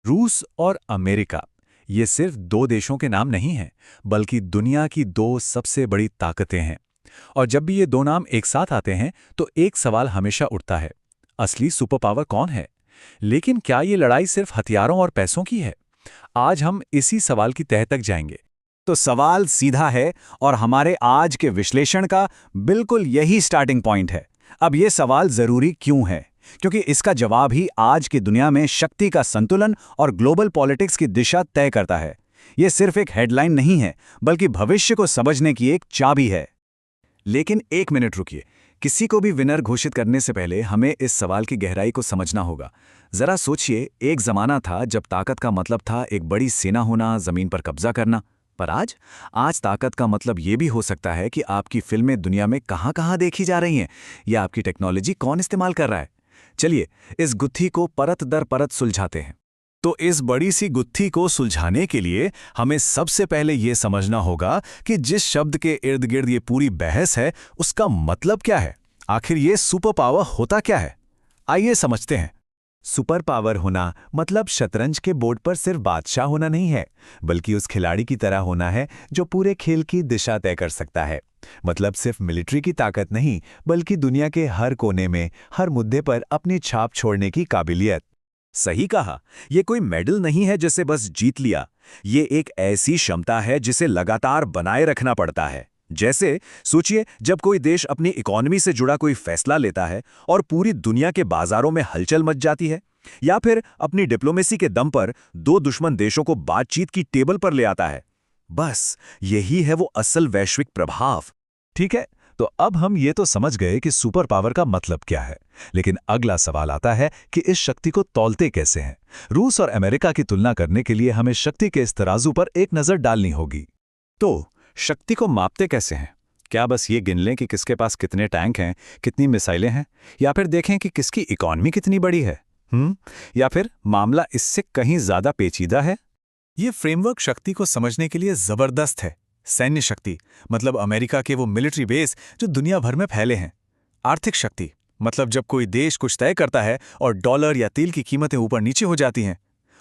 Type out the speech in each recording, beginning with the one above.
रूस और अमेरिका ये सिर्फ दो देशों के नाम नहीं हैं, बल्कि दुनिया की दो सबसे बड़ी ताकतें हैं। और जब भी ये दो नाम एक साथ आते हैं तो एक सवाल हमेशा उठता है, असली सुपर पावर कौन है? लेकिन क्या ये लड़ाई सिर्फ हथियारों और पैसों की है? आज हम इसी सवाल की तह तक जाएंगे। तो सवाल सीधा है और हमारे आज के विश्लेषण का बिल्कुल यही स्टार्टिंग पॉइंट है। अब ये सवाल जरूरी क्यों है? क्योंकि इसका जवाब ही आज की दुनिया में शक्ति का संतुलन और ग्लोबल पॉलिटिक्स की दिशा तय करता है। ये सिर्फ एक हेडलाइन नहीं है, बल्कि भविष्य को समझने की एक चाबी है। लेकिन एक मिनट रुकिए, किसी को भी विनर घोषित करने से पहले हमें इस सवाल की गहराई को समझना होगा। जरा सोचिए, एक जमाना था जब ताकत का मतलब था एक बड़ी सेना होना, जमीन पर कब्जा करना। पर आज ताकत का मतलब ये भी हो सकता है कि आपकी फिल्में दुनिया में कहां-कहां देखी जा रही हैं, या आपकी टेक्नोलॉजी कौन इस्तेमाल कर रहा है। चलिए इस गुत्थी को परत दर परत सुलझाते हैं। तो इस बड़ी सी गुत्थी को सुलझाने के लिए हमें सबसे पहले ये समझना होगा कि जिस शब्द के इर्द गिर्द ये पूरी बहस है, उसका मतलब क्या है। आखिर ये सुपर पावर होता क्या है? आइए समझते हैं। सुपर पावर होना मतलब शतरंज के बोर्ड पर सिर्फ बादशाह होना नहीं है, बल्कि उस खिलाड़ी की तरह होना है जो पूरे खेल की दिशा तय कर सकता है। मतलब सिर्फ मिलिट्री की ताकत नहीं, बल्कि दुनिया के हर कोने में, हर मुद्दे पर अपनी छाप छोड़ने की काबिलियत। सही कहा, ये कोई मेडल नहीं है जिसे बस जीत लिया। ये एक ऐसी क्षमता है जिसे लगातार बनाए रखना पड़ता है। जैसे सोचिए, जब कोई देश अपनी इकोनॉमी से जुड़ा कोई फैसला लेता है और पूरी दुनिया के बाजारों में हलचल मच जाती है, या फिर अपनी डिप्लोमेसी के दम पर दो दुश्मन देशों को बातचीत की टेबल पर ले आता है। बस यही है वो असल वैश्विक प्रभाव। ठीक है, तो अब हम ये तो समझ गए कि सुपर पावर का मतलब क्या है, लेकिन अगला सवाल आता है कि इस शक्ति को तौलते कैसे हैं। रूस और अमेरिका की तुलना करने के लिए हमें शक्ति के इस तराजू पर एक नजर डालनी होगी। तो शक्ति को मापते कैसे हैं? क्या बस ये गिन लें कि किसके पास कितने टैंक हैं, कितनी मिसाइलें हैं, या फिर देखें कि किसकी इकॉनमी कितनी बड़ी है? या फिर मामला इससे कहीं ज्यादा पेचीदा है? ये फ्रेमवर्क शक्ति को समझने के लिए जबरदस्त है। सैन्य शक्ति मतलब अमेरिका के वो मिलिट्री बेस जो दुनिया भर में फैले हैं। आर्थिक शक्ति मतलब जब कोई देश कुछ तय करता है और डॉलर या तेल की कीमतें ऊपर नीचे हो जाती हैं।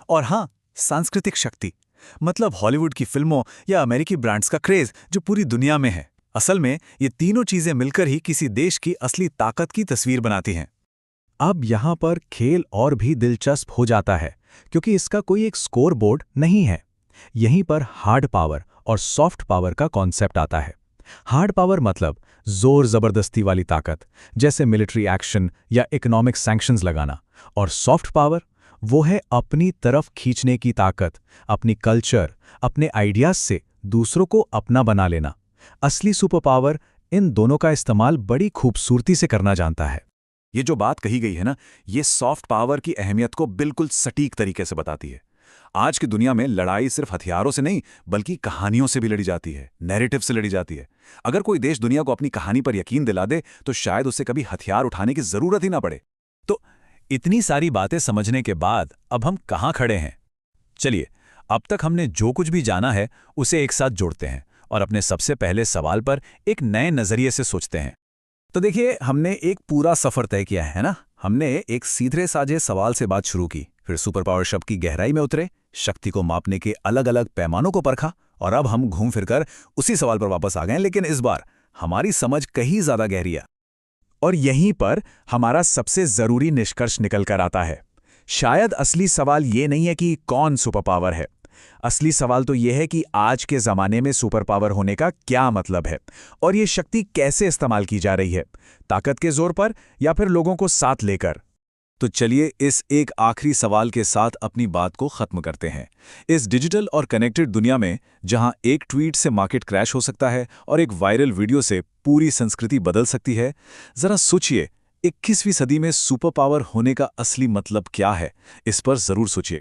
और हाँ, सांस्कृतिक शक्ति मतलब हॉलीवुड की फिल्मों या अमेरिकी ब्रांड्स का क्रेज जो पूरी दुनिया में है। असल में ये तीनों चीजें मिलकर ही किसी देश की असली ताकत की तस्वीर बनाती हैं। अब यहाँ पर खेल और भी दिलचस्प हो जाता है, क्योंकि इसका कोई एक स्कोर बोर्ड नहीं है। यहीं पर हार्ड पावर और सॉफ्ट पावर का कॉन्सेप्ट आता है। हार्ड पावर मतलब जोर जबरदस्ती वाली ताकत, जैसे मिलिट्री एक्शन या इकोनॉमिक सैंक्शंस लगाना। और सॉफ्ट पावर वो है अपनी तरफ खींचने की ताकत, अपनी कल्चर, अपने आइडियाज से दूसरों को अपना बना लेना। असली सुपर पावर इन दोनों का इस्तेमाल बड़ी खूबसूरती से करना जानता है। ये जो बात कही गई है ना, ये सॉफ्ट पावर की अहमियत को बिल्कुल सटीक तरीके से बताती है। आज की दुनिया में लड़ाई सिर्फ हथियारों से नहीं, बल्कि कहानियों से भी लड़ी जाती है, नैरेटिव से लड़ी जाती है। अगर कोई देश दुनिया को अपनी कहानी पर यकीन दिला दे, तो शायद उसे कभी हथियार उठाने की जरूरत ही ना पड़े। तो इतनी सारी बातें समझने के बाद अब हम कहाँ खड़े हैं? चलिए, अब तक हमने जो कुछ भी जाना है उसे एक साथ जोड़ते हैं और अपने सबसे पहले सवाल पर एक नए नजरिए से सोचते हैं। तो देखिए, हमने एक पूरा सफर तय किया है ना। हमने एक सीधे साझे सवाल से बात शुरू की, फिर सुपर पावर शब्द की गहराई में उतरे, शक्ति को मापने के अलग अलग पैमानों को परखा, और अब हम घूम फिरकर उसी सवाल पर वापस आ गए, लेकिन इस बार हमारी समझ कहीं ज्यादा गहरी है। और यहीं पर हमारा सबसे जरूरी निष्कर्ष निकल कर आता है। शायद असली सवाल ये नहीं है कि कौन सुपर पावर है। असली सवाल तो यह है कि आज के जमाने में सुपर पावर होने का क्या मतलब है, और ये शक्ति कैसे इस्तेमाल की जा रही है, ताकत के जोर पर या फिर लोगों को साथ लेकर। तो चलिए इस एक आखिरी सवाल के साथ अपनी बात को खत्म करते हैं। इस डिजिटल और कनेक्टेड दुनिया में, जहां एक ट्वीट से मार्केट क्रैश हो सकता है और एक वायरल वीडियो से पूरी संस्कृति बदल सकती है, जरा सोचिए 21वीं सदी में सुपर पावर होने का असली मतलब क्या है। इस पर जरूर सोचिए।